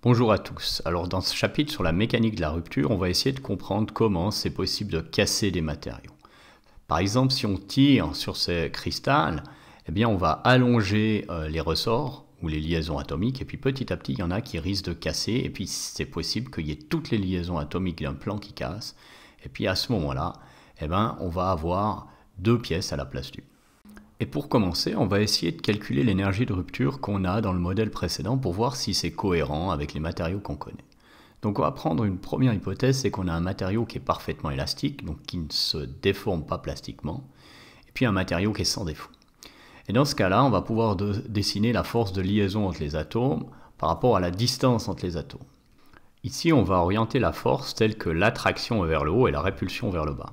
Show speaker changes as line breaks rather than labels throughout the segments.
Bonjour à tous. Alors dans ce chapitre sur la mécanique de la rupture, on va essayer de comprendre comment c'est possible de casser des matériaux. Par exemple, si on tire sur ces cristals, eh bien on va allonger les ressorts ou les liaisons atomiques et puis petit à petit il y en a qui risquent de casser et puis c'est possible qu'il y ait toutes les liaisons atomiques d'un plan qui cassent et puis à ce moment-là, eh ben, on va avoir deux pièces à la place d'une. Et pour commencer, on va essayer de calculer l'énergie de rupture qu'on a dans le modèle précédent pour voir si c'est cohérent avec les matériaux qu'on connaît. Donc on va prendre une première hypothèse, c'est qu'on a un matériau qui est parfaitement élastique, donc qui ne se déforme pas plastiquement, et puis un matériau qui est sans défaut. Et dans ce cas-là, on va pouvoir dessiner la force de liaison entre les atomes par rapport à la distance entre les atomes. Ici, on va orienter la force telle que l'attraction vers le haut et la répulsion vers le bas.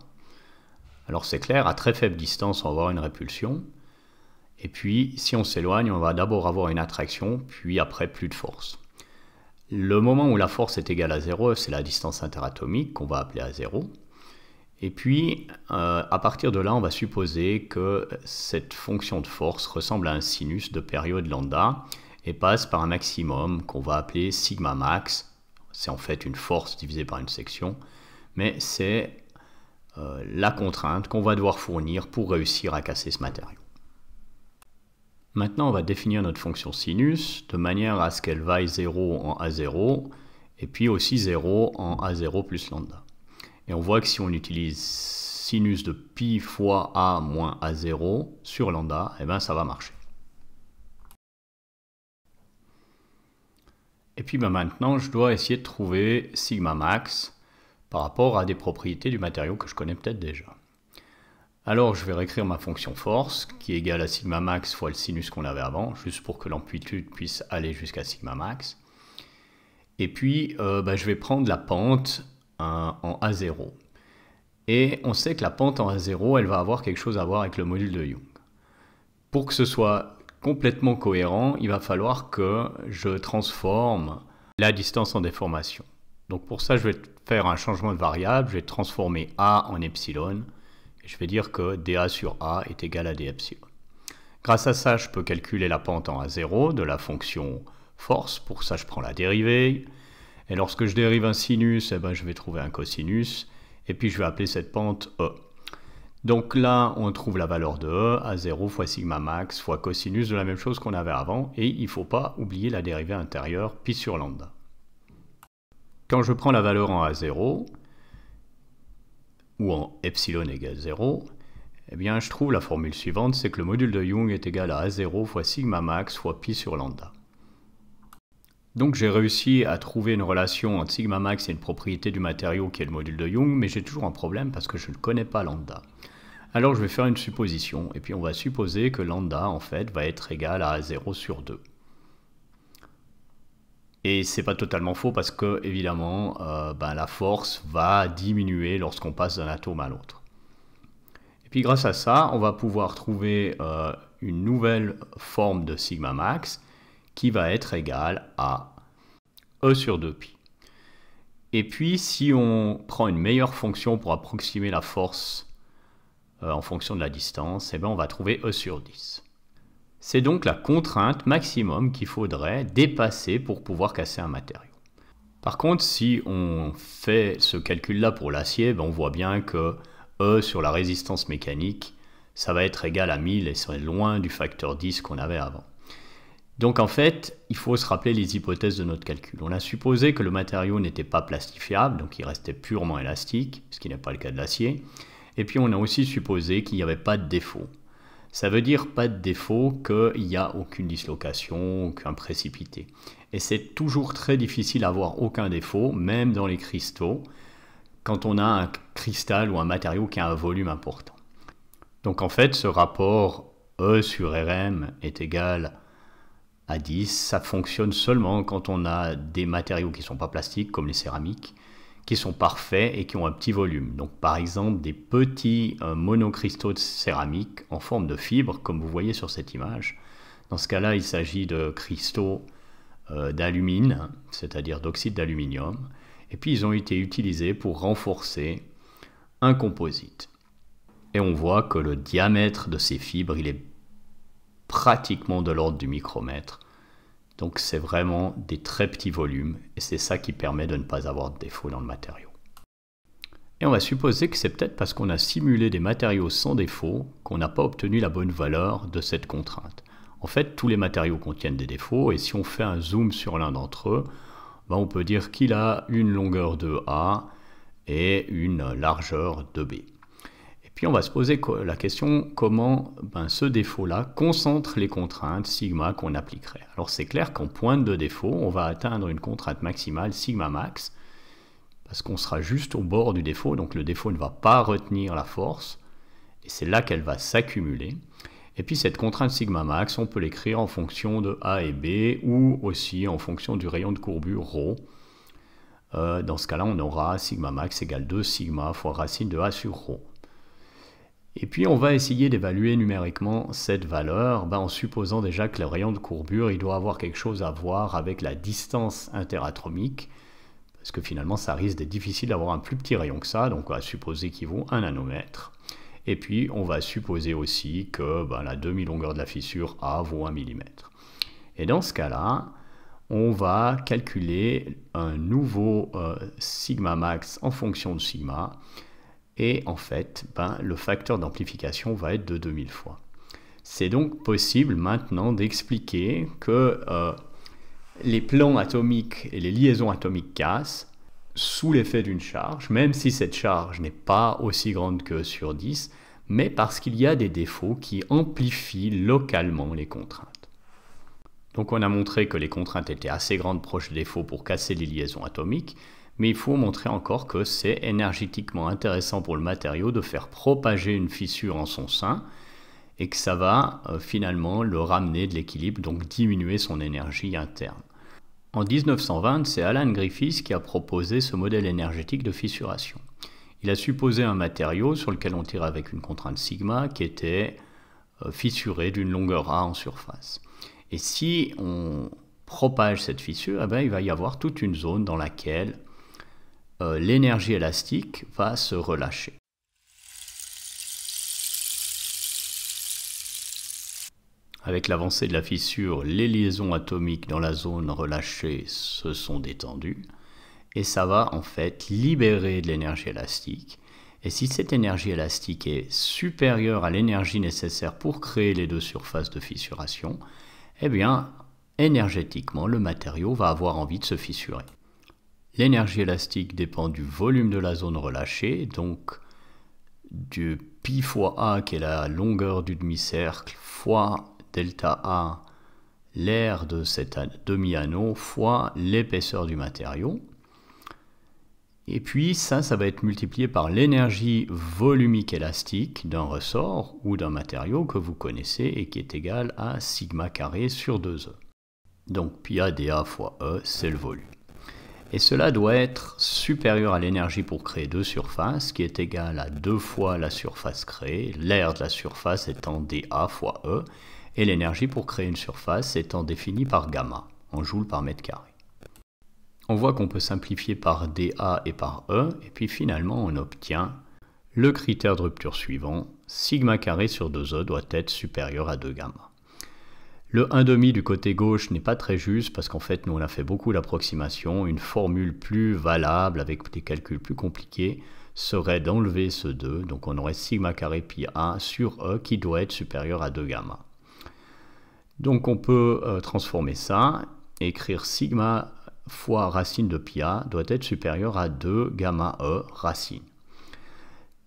Alors c'est clair, à très faible distance, on va avoir une répulsion. Et puis, si on s'éloigne, on va d'abord avoir une attraction, puis après, plus de force. Le moment où la force est égale à 0, c'est la distance interatomique qu'on va appeler à 0. Et puis, à partir de là, on va supposer que cette fonction de force ressemble à un sinus de période lambda et passe par un maximum qu'on va appeler sigma max. C'est en fait une force divisée par une section, mais c'est la contrainte qu'on va devoir fournir pour réussir à casser ce matériau. Maintenant, on va définir notre fonction sinus de manière à ce qu'elle vaille 0 en A0 et puis aussi 0 en A0 plus lambda. Et on voit que si on utilise sinus de pi fois A moins A0 sur lambda, eh bien, ça va marcher. Et puis maintenant, je dois essayer de trouver sigma max par rapport à des propriétés du matériau que je connais peut-être déjà. Alors je vais réécrire ma fonction force qui est égale à sigma max fois le sinus qu'on avait avant, juste pour que l'amplitude puisse aller jusqu'à sigma max. Et puis je vais prendre la pente en A0. Et on sait que la pente en A0, elle va avoir quelque chose à voir avec le module de Young. Pour que ce soit complètement cohérent, il va falloir que je transforme la distance en déformation. Donc pour ça, je vais faire un changement de variable, je vais transformer A en epsilon. Je vais dire que dA sur A est égal à d epsilon. Grâce à ça, je peux calculer la pente en A0 de la fonction force. Pour ça, je prends la dérivée. Et lorsque je dérive un sinus, eh ben, je vais trouver un cosinus. Et puis, je vais appeler cette pente E. Donc là, on trouve la valeur de E, A0 fois sigma max fois cosinus de la même chose qu'on avait avant. Et il ne faut pas oublier la dérivée intérieure, pi sur lambda. Quand je prends la valeur en A0, ou en epsilon égale 0, eh bien je trouve la formule suivante, c'est que le module de Young est égal à A0 fois sigma max fois pi sur lambda. Donc j'ai réussi à trouver une relation entre sigma max et une propriété du matériau qui est le module de Young, mais j'ai toujours un problème parce que je ne connais pas lambda. Alors je vais faire une supposition, et puis on va supposer que lambda en fait va être égal à A0 sur 2. Et c'est pas totalement faux parce que, évidemment, la force va diminuer lorsqu'on passe d'un atome à l'autre. Et puis grâce à ça, on va pouvoir trouver une nouvelle forme de sigma max qui va être égale à E sur 2pi. Et puis si on prend une meilleure fonction pour approximer la force en fonction de la distance, eh bien, on va trouver E sur 10. C'est donc la contrainte maximum qu'il faudrait dépasser pour pouvoir casser un matériau. Par contre, si on fait ce calcul-là pour l'acier, on voit bien que E sur la résistance mécanique, ça va être égal à 1000 et c'est loin du facteur 10 qu'on avait avant. Donc en fait, il faut se rappeler les hypothèses de notre calcul. On a supposé que le matériau n'était pas plastifiable, donc il restait purement élastique, ce qui n'est pas le cas de l'acier. Et puis on a aussi supposé qu'il n'y avait pas de défaut. Ça veut dire pas de défaut qu'il n'y a aucune dislocation, aucun précipité. Et c'est toujours très difficile d'avoir aucun défaut, même dans les cristaux, quand on a un cristal ou un matériau qui a un volume important. Donc en fait, ce rapport E sur Rm est égal à 10. Ça fonctionne seulement quand on a des matériaux qui ne sont pas plastiques, comme les céramiques, qui sont parfaits et qui ont un petit volume. Donc par exemple des petits monocristaux de céramique en forme de fibre, comme vous voyez sur cette image. Dans ce cas-là, il s'agit de cristaux d'alumine, c'est-à-dire d'oxyde d'aluminium. Et puis ils ont été utilisés pour renforcer un composite. Et on voit que le diamètre de ces fibres, il est pratiquement de l'ordre du micromètre. Donc c'est vraiment des très petits volumes et c'est ça qui permet de ne pas avoir de défaut dans le matériau. Et on va supposer que c'est peut-être parce qu'on a simulé des matériaux sans défaut qu'on n'a pas obtenu la bonne valeur de cette contrainte. En fait, tous les matériaux contiennent des défauts et si on fait un zoom sur l'un d'entre eux, on peut dire qu'il a une longueur de A et une largeur de B. Et puis on va se poser la question comment ce défaut-là concentre les contraintes sigma qu'on appliquerait. Alors c'est clair qu'en pointe de défaut, on va atteindre une contrainte maximale sigma max, parce qu'on sera juste au bord du défaut, donc le défaut ne va pas retenir la force, et c'est là qu'elle va s'accumuler. Et puis cette contrainte sigma max, on peut l'écrire en fonction de A et B, ou aussi en fonction du rayon de courbure ρ. Dans ce cas-là, on aura sigma max égale 2 sigma fois racine de A sur ρ. Et puis on va essayer d'évaluer numériquement cette valeur, en supposant déjà que le rayon de courbure, il doit avoir quelque chose à voir avec la distance interatomique, parce que finalement ça risque d'être difficile d'avoir un plus petit rayon que ça, donc on va supposer qu'il vaut 1 nanomètre. Et puis on va supposer aussi que la demi-longueur de la fissure A vaut 1 mm. Et dans ce cas-là, on va calculer un nouveau sigma max en fonction de sigma, et en fait, le facteur d'amplification va être de 2000 fois. C'est donc possible maintenant d'expliquer que les plans atomiques et les liaisons atomiques cassent sous l'effet d'une charge, même si cette charge n'est pas aussi grande que sur 10, mais parce qu'il y a des défauts qui amplifient localement les contraintes. Donc on a montré que les contraintes étaient assez grandes proches des défauts pour casser les liaisons atomiques, mais il faut montrer encore que c'est énergétiquement intéressant pour le matériau de faire propager une fissure en son sein, et que ça va finalement le ramener de l'équilibre, donc diminuer son énergie interne. En 1920, c'est Alan Griffiths qui a proposé ce modèle énergétique de fissuration. Il a supposé un matériau sur lequel on tire avec une contrainte sigma qui était fissuré d'une longueur A en surface. Et si on propage cette fissure, il va y avoir toute une zone dans laquelle l'énergie élastique va se relâcher. Avec l'avancée de la fissure, les liaisons atomiques dans la zone relâchée se sont détendues et ça va en fait libérer de l'énergie élastique. Et si cette énergie élastique est supérieure à l'énergie nécessaire pour créer les deux surfaces de fissuration, énergétiquement, le matériau va avoir envie de se fissurer. L'énergie élastique dépend du volume de la zone relâchée, donc du pi fois A qui est la longueur du demi-cercle fois delta A, l'air de cet demi-anneau, fois l'épaisseur du matériau. Et puis ça va être multiplié par l'énergie volumique élastique d'un ressort ou d'un matériau que vous connaissez et qui est égal à sigma carré sur 2e. Donc pi A dA fois E, c'est le volume. Et cela doit être supérieur à l'énergie pour créer deux surfaces, qui est égale à 2 fois la surface créée, l'air de la surface étant dA fois E, et l'énergie pour créer une surface étant définie par gamma, en joules par mètre carré. On voit qu'on peut simplifier par dA et par E, et puis finalement on obtient le critère de rupture suivant, sigma carré sur 2E doit être supérieur à 2 gamma. Le 1,5 du côté gauche n'est pas très juste parce qu'en fait nous on a fait beaucoup d'approximations. Une formule plus valable avec des calculs plus compliqués serait d'enlever ce 2, donc on aurait sigma carré pi A sur E qui doit être supérieur à 2 gamma. Donc on peut transformer ça et écrire sigma fois racine de pi A doit être supérieur à 2 gamma E racine.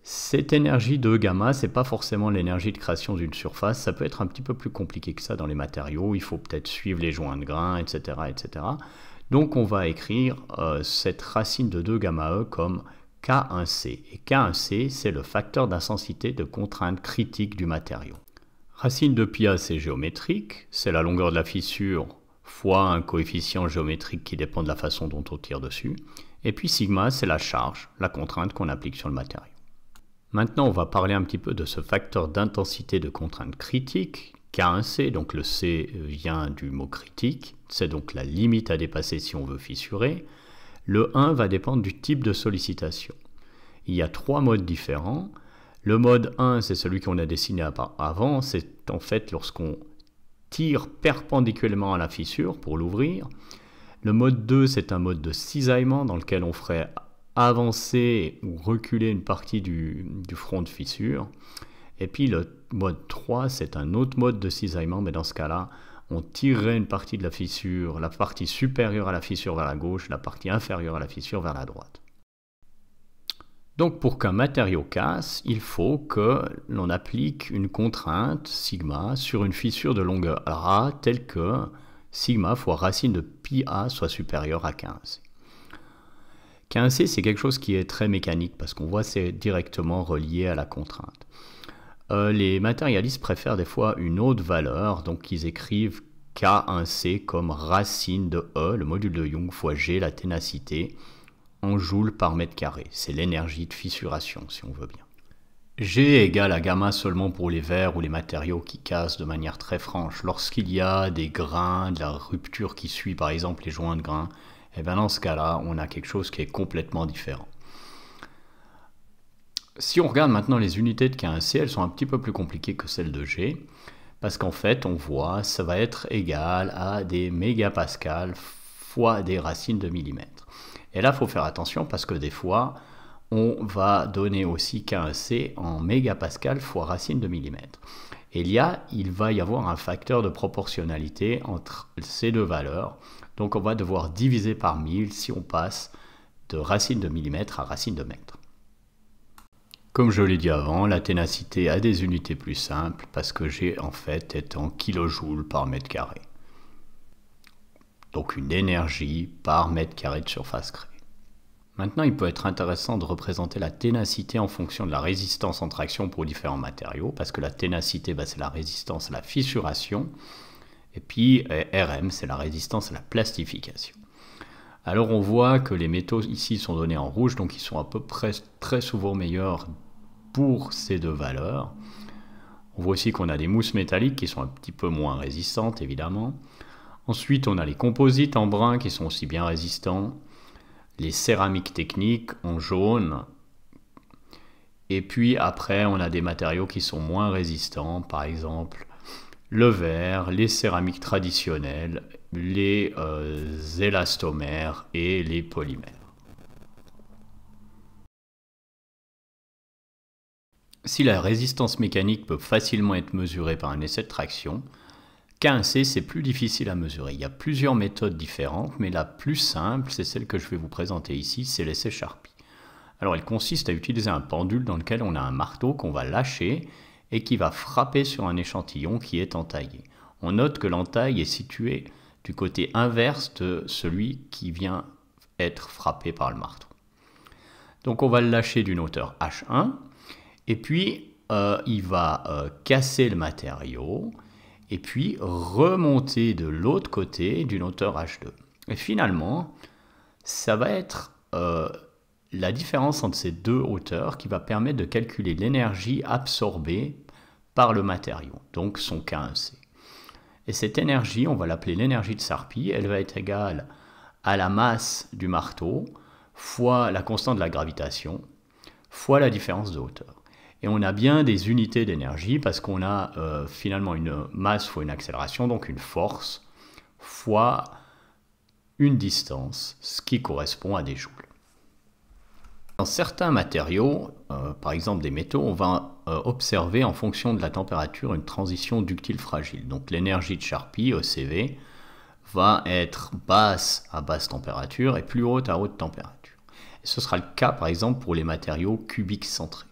Cette énergie de gamma, ce n'est pas forcément l'énergie de création d'une surface, ça peut être un petit peu plus compliqué que ça dans les matériaux, il faut peut-être suivre les joints de grains, etc. etc. Donc on va écrire cette racine de 2 gamma E comme K1C. Et K1C, c'est le facteur d'intensité de contrainte critique du matériau. Racine de pi A, c'est géométrique, c'est la longueur de la fissure fois un coefficient géométrique qui dépend de la façon dont on tire dessus. Et puis sigma, c'est la charge, la contrainte qu'on applique sur le matériau. Maintenant, on va parler un petit peu de ce facteur d'intensité de contrainte critique, K1C, donc le C vient du mot critique, c'est donc la limite à dépasser si on veut fissurer. Le 1 va dépendre du type de sollicitation. Il y a 3 modes différents. Le mode 1, c'est celui qu'on a dessiné avant, c'est en fait lorsqu'on tire perpendiculairement à la fissure pour l'ouvrir. Le mode 2, c'est un mode de cisaillement dans lequel on ferait avancer ou reculer une partie du front de fissure. Et puis le mode 3, c'est un autre mode de cisaillement, mais dans ce cas-là, on tirerait une partie de la fissure, la partie supérieure à la fissure vers la gauche, la partie inférieure à la fissure vers la droite. Donc pour qu'un matériau casse, il faut que l'on applique une contrainte sigma sur une fissure de longueur A telle que sigma fois racine de pi A soit supérieur à 15. 15C, c'est quelque chose qui est très mécanique parce qu'on voit c'est directement relié à la contrainte. Les matérialistes préfèrent des fois une autre valeur, donc ils écrivent K1C comme racine de E, le module de Young, fois G, la ténacité, en joules par mètre carré. C'est l'énergie de fissuration, si on veut bien. G égale à gamma seulement pour les verres ou les matériaux qui cassent de manière très franche. Lorsqu'il y a des grains, de la rupture qui suit par exemple les joints de grains, et bien dans ce cas-là, on a quelque chose qui est complètement différent. Si on regarde maintenant les unités de K1C, elles sont un petit peu plus compliquées que celles de G, parce qu'en fait, on voit, ça va être égal à des mégapascales fois des racines de millimètres. Et là, il faut faire attention parce que des fois, on va donner aussi K1C en mégapascales fois racine de millimètre. Et il va y avoir un facteur de proportionnalité entre ces deux valeurs. Donc on va devoir diviser par 1000 si on passe de racine de millimètre à racine de mètre. Comme je l'ai dit avant, la ténacité a des unités plus simples parce que G en fait est en kilojoules par mètre carré. Donc une énergie par mètre carré de surface créée. Maintenant, il peut être intéressant de représenter la ténacité en fonction de la résistance en traction pour différents matériaux, parce que la ténacité, c'est la résistance à la fissuration, et puis RM, c'est la résistance à la plastification. Alors on voit que les métaux ici sont donnés en rouge, donc ils sont à peu près très souvent meilleurs pour ces deux valeurs. On voit aussi qu'on a des mousses métalliques qui sont un petit peu moins résistantes, évidemment. Ensuite, on a les composites en brun qui sont aussi bien résistants. Les céramiques techniques en jaune. Et puis après, on a des matériaux qui sont moins résistants, par exemple le verre, les céramiques traditionnelles, les élastomères et les polymères. Si la résistance mécanique peut facilement être mesurée par un essai de traction, K1C, c'est plus difficile à mesurer. Il y a plusieurs méthodes différentes, mais la plus simple, c'est celle que je vais vous présenter ici, c'est l'essai Charpy. Alors, elle consiste à utiliser un pendule dans lequel on a un marteau qu'on va lâcher et qui va frapper sur un échantillon qui est entaillé. On note que l'entaille est située du côté inverse de celui qui vient être frappé par le marteau. Donc, on va le lâcher d'une hauteur H1, et puis il va casser le matériau, et puis remonter de l'autre côté d'une hauteur H2. Et finalement, ça va être la différence entre ces deux hauteurs qui va permettre de calculer l'énergie absorbée par le matériau, donc son K1C. Et cette énergie, on va l'appeler l'énergie de Charpy, elle va être égale à la masse du marteau fois la constante de la gravitation fois la différence de hauteur. Et on a bien des unités d'énergie parce qu'on a finalement une masse fois une accélération, donc une force, fois une distance, ce qui correspond à des joules. Dans certains matériaux, par exemple des métaux, on va observer en fonction de la température une transition ductile fragile. Donc l'énergie de Charpy, ECV, va être basse à basse température et plus haute à haute température. Et ce sera le cas par exemple pour les matériaux cubiques centrés.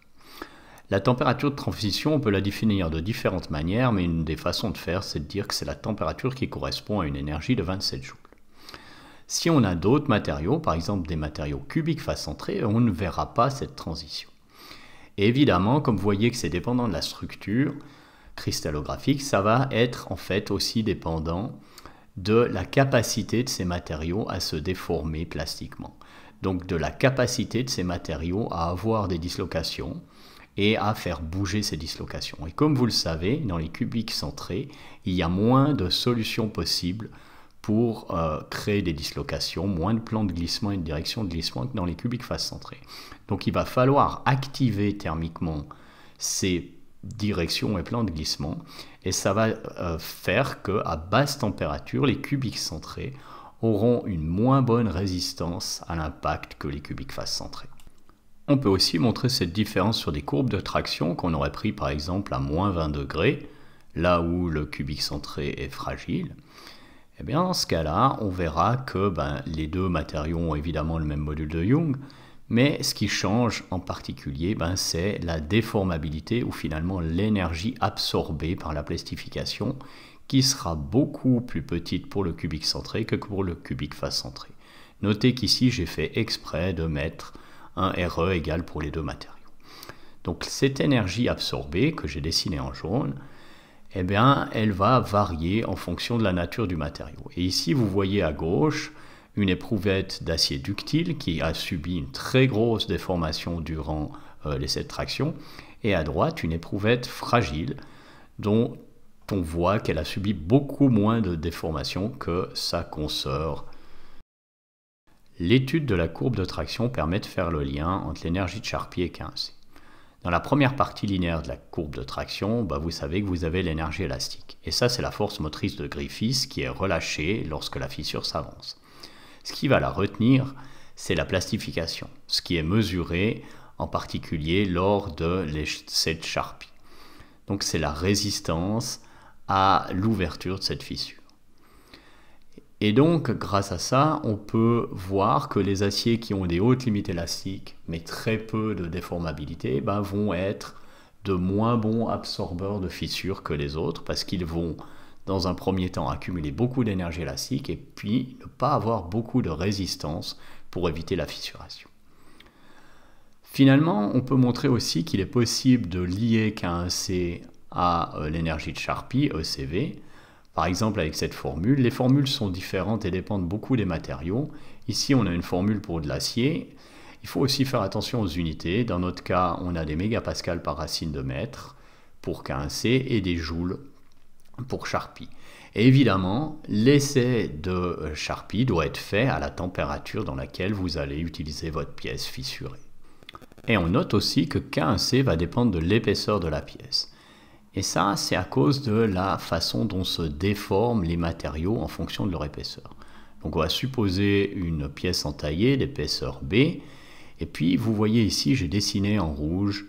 La température de transition, on peut la définir de différentes manières, mais une des façons de faire, c'est de dire que c'est la température qui correspond à une énergie de 27 joules. Si on a d'autres matériaux, par exemple des matériaux cubiques face centrée, on ne verra pas cette transition. Et évidemment, comme vous voyez que c'est dépendant de la structure cristallographique, ça va être en fait aussi dépendant de la capacité de ces matériaux à se déformer plastiquement. Donc de la capacité de ces matériaux à avoir des dislocations, et à faire bouger ces dislocations. Et comme vous le savez, dans les cubiques centrés, il y a moins de solutions possibles pour créer des dislocations, moins de plans de glissement et de direction de glissement que dans les cubiques face centrés. Donc il va falloir activer thermiquement ces direction et plan de glissement, et ça va faire qu'à basse température, les cubiques centrés auront une moins bonne résistance à l'impact que les cubiques face centrés. On peut aussi montrer cette différence sur des courbes de traction qu'on aurait pris par exemple à moins 20 degrés, là où le cubique centré est fragile. Eh bien, dans ce cas-là, on verra que les deux matériaux ont évidemment le même module de Young, mais ce qui change en particulier, c'est la déformabilité ou finalement l'énergie absorbée par la plastification qui sera beaucoup plus petite pour le cubique centré que pour le cubique face centré. Notez qu'ici, j'ai fait exprès de mettre un RE égal pour les deux matériaux. Donc cette énergie absorbée que j'ai dessinée en jaune, eh bien, elle va varier en fonction de la nature du matériau. Et ici, vous voyez à gauche une éprouvette d'acier ductile qui a subi une très grosse déformation durant l'essai de traction, et à droite, une éprouvette fragile dont on voit qu'elle a subi beaucoup moins de déformation que sa consoeur. L'étude de la courbe de traction permet de faire le lien entre l'énergie de Charpy et K1C. Dans la première partie linéaire de la courbe de traction, vous savez que vous avez l'énergie élastique. Et ça, c'est la force motrice de Griffiths qui est relâchée lorsque la fissure s'avance. Ce qui va la retenir, c'est la plastification, ce qui est mesuré en particulier lors de l'essai de Charpy. Donc c'est la résistance à l'ouverture de cette fissure. Et donc, grâce à ça, on peut voir que les aciers qui ont des hautes limites élastiques, mais très peu de déformabilité, vont être de moins bons absorbeurs de fissures que les autres, parce qu'ils vont, dans un premier temps, accumuler beaucoup d'énergie élastique, et puis ne pas avoir beaucoup de résistance pour éviter la fissuration. Finalement, on peut montrer aussi qu'il est possible de lier K1C à l'énergie de Charpy, ECV, par exemple avec cette formule. Les formules sont différentes et dépendent beaucoup des matériaux. Ici, on a une formule pour de l'acier. Il faut aussi faire attention aux unités. Dans notre cas, on a des mégapascales par racine de mètre pour K1C et des joules pour Charpy. Et évidemment, l'essai de Charpy doit être fait à la température dans laquelle vous allez utiliser votre pièce fissurée. Et on note aussi que K1C va dépendre de l'épaisseur de la pièce. Et ça, c'est à cause de la façon dont se déforment les matériaux en fonction de leur épaisseur. Donc on va supposer une pièce entaillée d'épaisseur B, et puis vous voyez ici, j'ai dessiné en rouge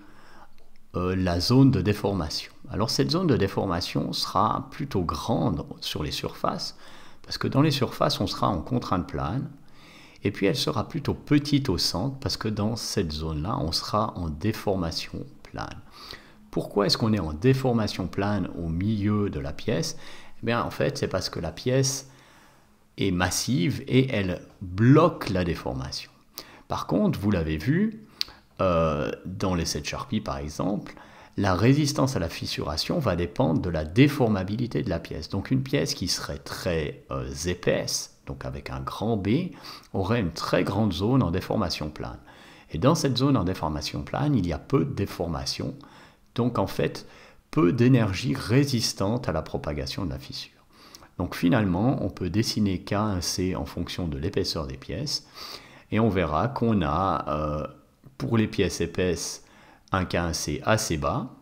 la zone de déformation. Alors cette zone de déformation sera plutôt grande sur les surfaces, parce que dans les surfaces, on sera en contrainte plane, et puis elle sera plutôt petite au centre, parce que dans cette zone-là, on sera en déformation plane. Pourquoi est-ce qu'on est en déformation plane au milieu de la pièce? Eh bien, en fait, c'est parce que la pièce est massive et elle bloque la déformation. Par contre, vous l'avez vu, dans l'essai de Charpy par exemple, la résistance à la fissuration va dépendre de la déformabilité de la pièce. Donc une pièce qui serait très épaisse, donc avec un grand B, aurait une très grande zone en déformation plane. Et dans cette zone en déformation plane, il y a peu de déformation, donc en fait, peu d'énergie résistante à la propagation de la fissure. Donc finalement, on peut dessiner K1C en fonction de l'épaisseur des pièces, et on verra qu'on a, pour les pièces épaisses, un K1C assez bas,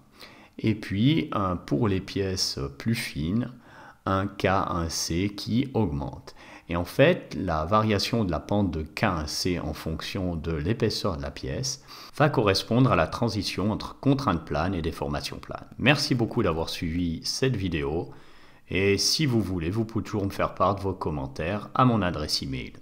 et puis pour les pièces plus fines, un K1C qui augmente. Et en fait, la variation de la pente de K1C en fonction de l'épaisseur de la pièce va correspondre à la transition entre contrainte plane et déformation plane. Merci beaucoup d'avoir suivi cette vidéo, et si vous voulez, vous pouvez toujours me faire part de vos commentaires à mon adresse email.